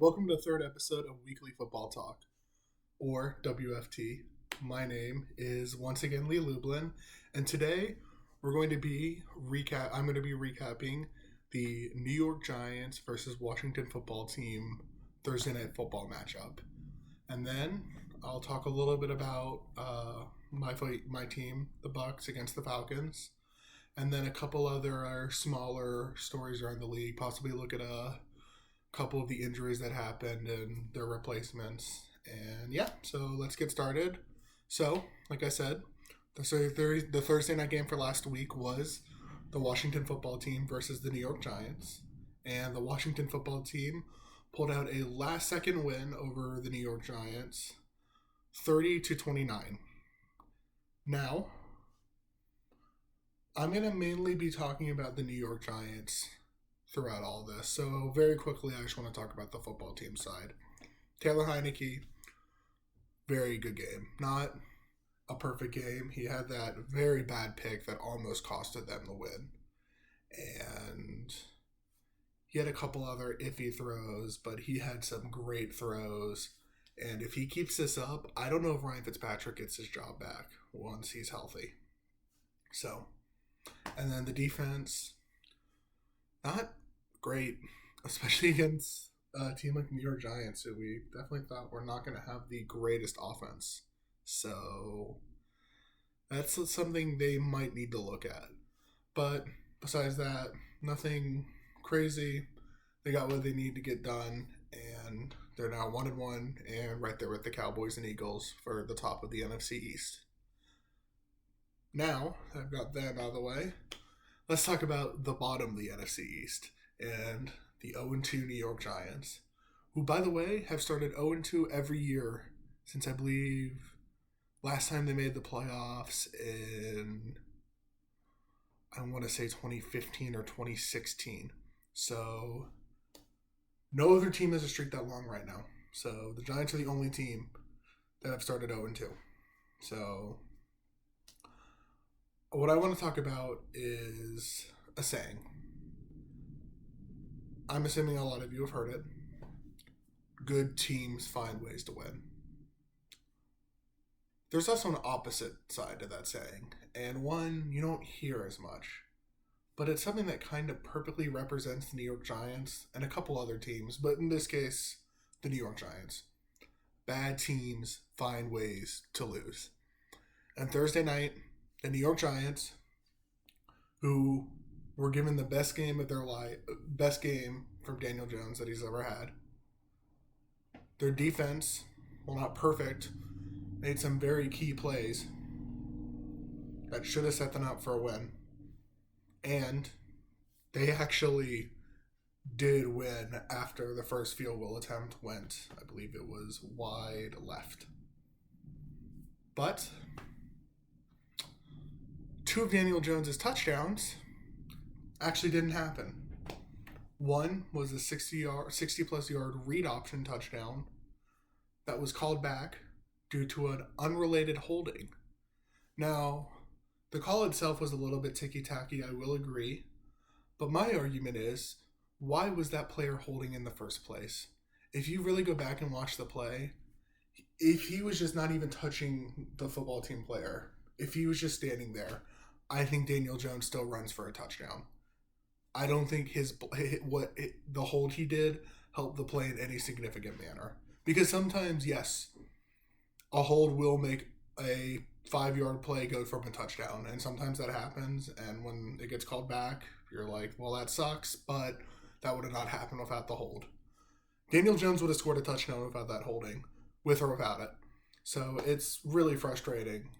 welcome to the third episode of Weekly Football Talk, or WFT. My name is once again Lee Lublin, and today I'm going to be recapping the New York Giants versus Washington Football Team Thursday Night Football matchup, and then I'll talk a little bit about my team, the Bucks, against the Falcons, and then a couple other smaller stories around the league. Possibly look at a couple of the injuries that happened and their replacements. And yeah, so let's get started. So, like I said, the Thursday night game for last week was the Washington Football Team versus the New York Giants. And the Washington Football Team pulled out a last-second win over the New York Giants, 30-29. Now, I'm going to mainly be talking about the New York Giants throughout all this. So very quickly, I just want to talk about the football team side. Taylor Heinicke, very good game. Not a perfect game. He had that very bad pick that almost costed them the win. And he had a couple other iffy throws, but he had some great throws. And if he keeps this up, I don't know if Ryan Fitzpatrick gets his job back once he's healthy. So, and then the defense, not great, especially against a team like the New York Giants, who we definitely thought were not going to have the greatest offense. So that's something they might need to look at. But besides that, nothing crazy. They got what they need to get done, and they're now 1-1 and right there with the Cowboys and Eagles for the top of the NFC East. Now, I've got that out of the way. Let's talk about the bottom of the NFC East and the 0-2 New York Giants, who, by the way, have started 0-2 every year since I believe last time they made the playoffs in, I want to say 2015 or 2016. So, no other team has a streak that long right now. So, the Giants are the only team that have started 0-2. So, what I want to talk about is a saying. I'm assuming a lot of you have heard it. Good teams find ways to win. There's also an opposite side to that saying, and one you don't hear as much. But it's something that kind of perfectly represents the New York Giants and a couple other teams, but in this case, the New York Giants. Bad teams find ways to lose. And Thursday night, the New York Giants, who were given the best game of their life, best game from Daniel Jones that he's ever had. Their defense, while not perfect, made some very key plays that should have set them up for a win. And they actually did win after the first field goal attempt went, I believe it was wide left. But two of Daniel Jones' touchdowns actually didn't happen. One was a 60-plus yard read option touchdown that was called back due to an unrelated holding. Now, the call itself was a little bit ticky-tacky, I will agree, but my argument is, why was that player holding in the first place? If you really go back and watch the play, if he was just not even touching the football team player, if he was just standing there, I think Daniel Jones still runs for a touchdown. I don't think the hold he did helped the play in any significant manner. Because sometimes, yes, a hold will make a 5-yard play go from a touchdown. And sometimes that happens. And when it gets called back, you're like, well, that sucks. But that would have not happened without the hold. Daniel Jones would have scored a touchdown without that holding, with or without it. So it's really frustrating.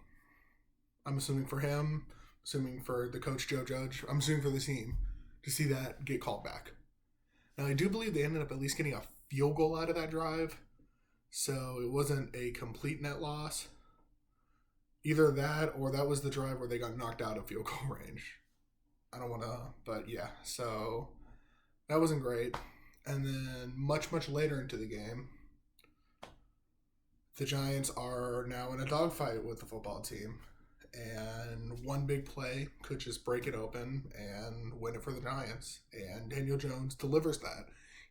I'm assuming for him, assuming for the coach Joe Judge, I'm assuming for the team, to see that get called back. Now, I do believe they ended up at least getting a field goal out of that drive, so it wasn't a complete net loss. Either that, or that was the drive where they got knocked out of field goal range. I don't want to, but yeah, so that wasn't great. And then much, much later into the game, the Giants are now in a dogfight with the football team. And one big play could just break it open and win it for the Giants. And Daniel Jones delivers that.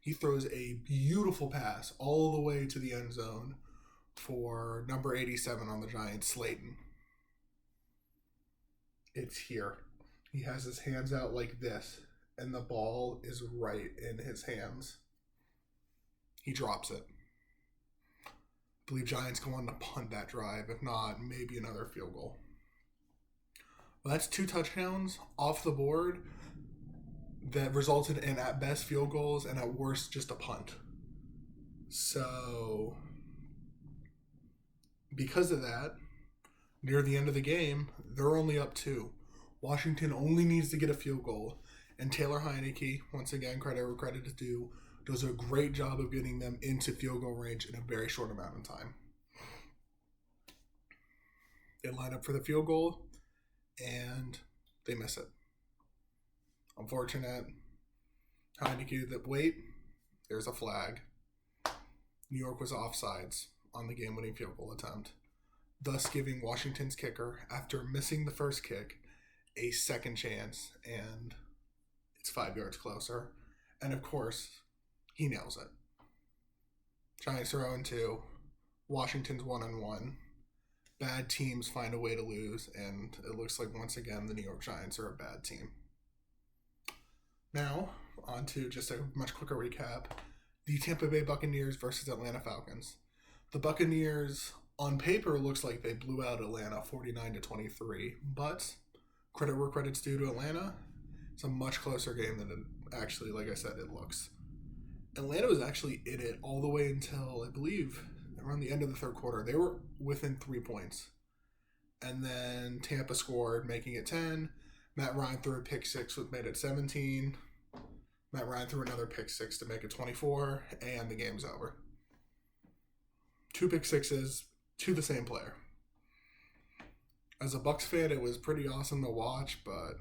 He throws a beautiful pass all the way to the end zone for number 87 on the Giants, Slayton. It's here. He has his hands out like this, and the ball is right in his hands. He drops it. I believe Giants go on to punt that drive. If not, maybe another field goal. Well, that's 2 touchdowns off the board that resulted in, at best, field goals and at worst, just a punt. So, because of that, near the end of the game, they're only up 2. Washington only needs to get a field goal. And Taylor Heinicke, once again, credit where credit is due, does a great job of getting them into field goal range in a very short amount of time. They line up for the field goal, and they miss it. Unfortunate. Heinicke, that wait, there's a flag. New York was offsides on the game-winning field goal attempt, thus giving Washington's kicker, after missing the first kick, a second chance, and it's 5 yards closer. And of course, he nails it. Giants are 0-2. Washington's 1-1. Bad teams find a way to lose, and it looks like once again the New York Giants are a bad team. Now, on to just a much quicker recap. The Tampa Bay Buccaneers versus Atlanta Falcons. The Buccaneers, on paper, looks like they blew out Atlanta 49-23, but credit where credit's due to Atlanta. It's a much closer game than it actually, like I said, it looks. Atlanta was actually in it all the way until, I believe, around the end of the third quarter. They were within 3 points. And then Tampa scored, making it 10. Matt Ryan threw a pick 6, which made it 17. Matt Ryan threw another pick 6 to make it 24, and the game's over. 2 pick 6s to the same player. As a Bucs fan, it was pretty awesome to watch, but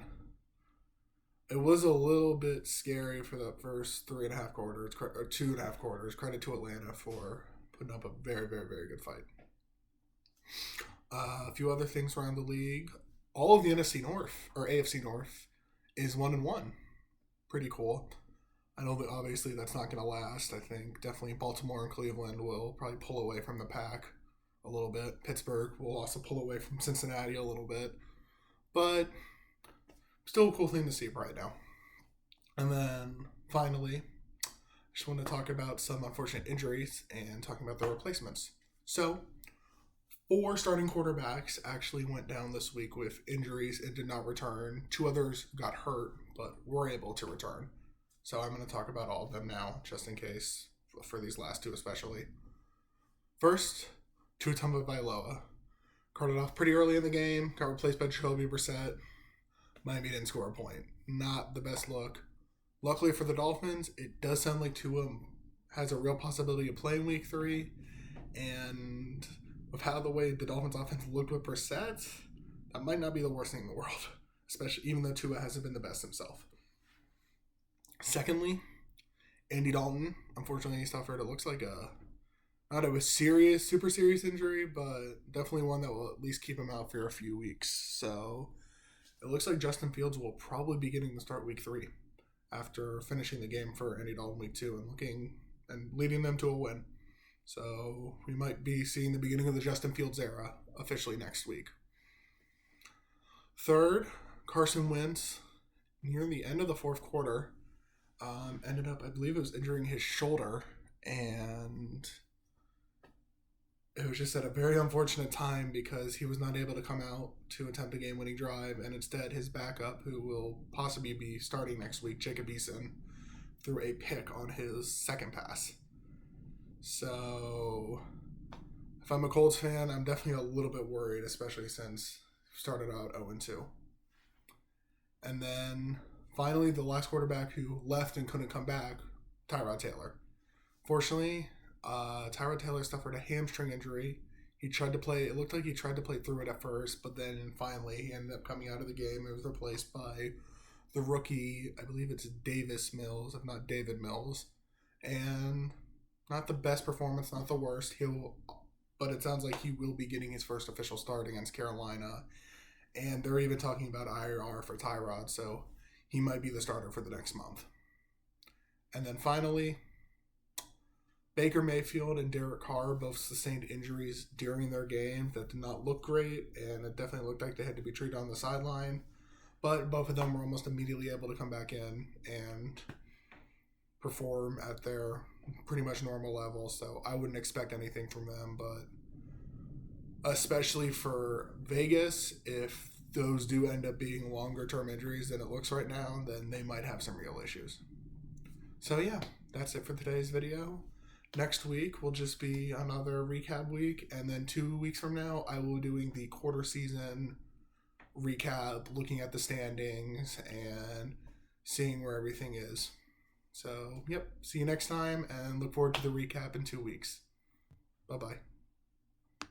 it was a little bit scary for the first 3.5 quarters, or 2.5 quarters. Credit to Atlanta for putting up a very, very, very good fight. A few other things around the league. All of the NFC North, or AFC North, is 1-1. Pretty cool. I know that obviously that's not going to last. I think definitely Baltimore and Cleveland will probably pull away from the pack a little bit. Pittsburgh will also pull away from Cincinnati a little bit. But still a cool thing to see right now. And then finally, I just want to talk about some unfortunate injuries and talking about the replacements. So, 4 starting quarterbacks actually went down this week with injuries and did not return. 2 others got hurt, but were able to return. So I'm going to talk about all of them now, just in case, for these last 2 especially. First, Tua Tagovailoa. Carted off pretty early in the game, got replaced by Jacoby Brissett. Miami didn't score a point. Not the best look. Luckily for the Dolphins, it does sound like Tua has a real possibility of playing week 3. And with how the way the Dolphins offense looked with Brissett, that might not be the worst thing in the world. Especially even though Tua hasn't been the best himself. Secondly, Andy Dalton. Unfortunately, he suffered, it looks like not a serious, super serious injury, but definitely one that will at least keep him out for a few weeks. So it looks like Justin Fields will probably be getting to start week 3 after finishing the game for Andy Dalton week 2 and leading them to a win. So we might be seeing the beginning of the Justin Fields era officially next week. Third, Carson Wentz, near the end of the fourth quarter, ended up, I believe it was injuring his shoulder, and it was just at a very unfortunate time because he was not able to come out to attempt a game-winning drive, and instead his backup, who will possibly be starting next week, Jacob Eason, threw a pick on his second pass. So if I'm a Colts fan, I'm definitely a little bit worried, especially since we started out 0-2. And then finally, the last quarterback who left and couldn't come back, Tyrod Taylor. Fortunately, Tyrod Taylor suffered a hamstring injury. He tried to play, it looked like he tried to play through it at first, but then finally he ended up coming out of the game. It was replaced by the rookie, I believe it's Davis Mills, if not David Mills. And not the best performance, not the worst. But it sounds like he will be getting his first official start against Carolina. And they're even talking about IR for Tyrod, so he might be the starter for the next month. And then finally, Baker Mayfield and Derek Carr both sustained injuries during their game that did not look great, and it definitely looked like they had to be treated on the sideline. But both of them were almost immediately able to come back in and perform at their pretty much normal level. So I wouldn't expect anything from them, but especially for Vegas, if those do end up being longer term injuries than it looks right now, then they might have some real issues. So yeah, that's it for today's video. Next week will just be another recap week, and then 2 weeks from now I will be doing the quarter season recap, looking at the standings and seeing where everything is. So, yep, see you next time, and look forward to the recap in 2 weeks. Bye-bye.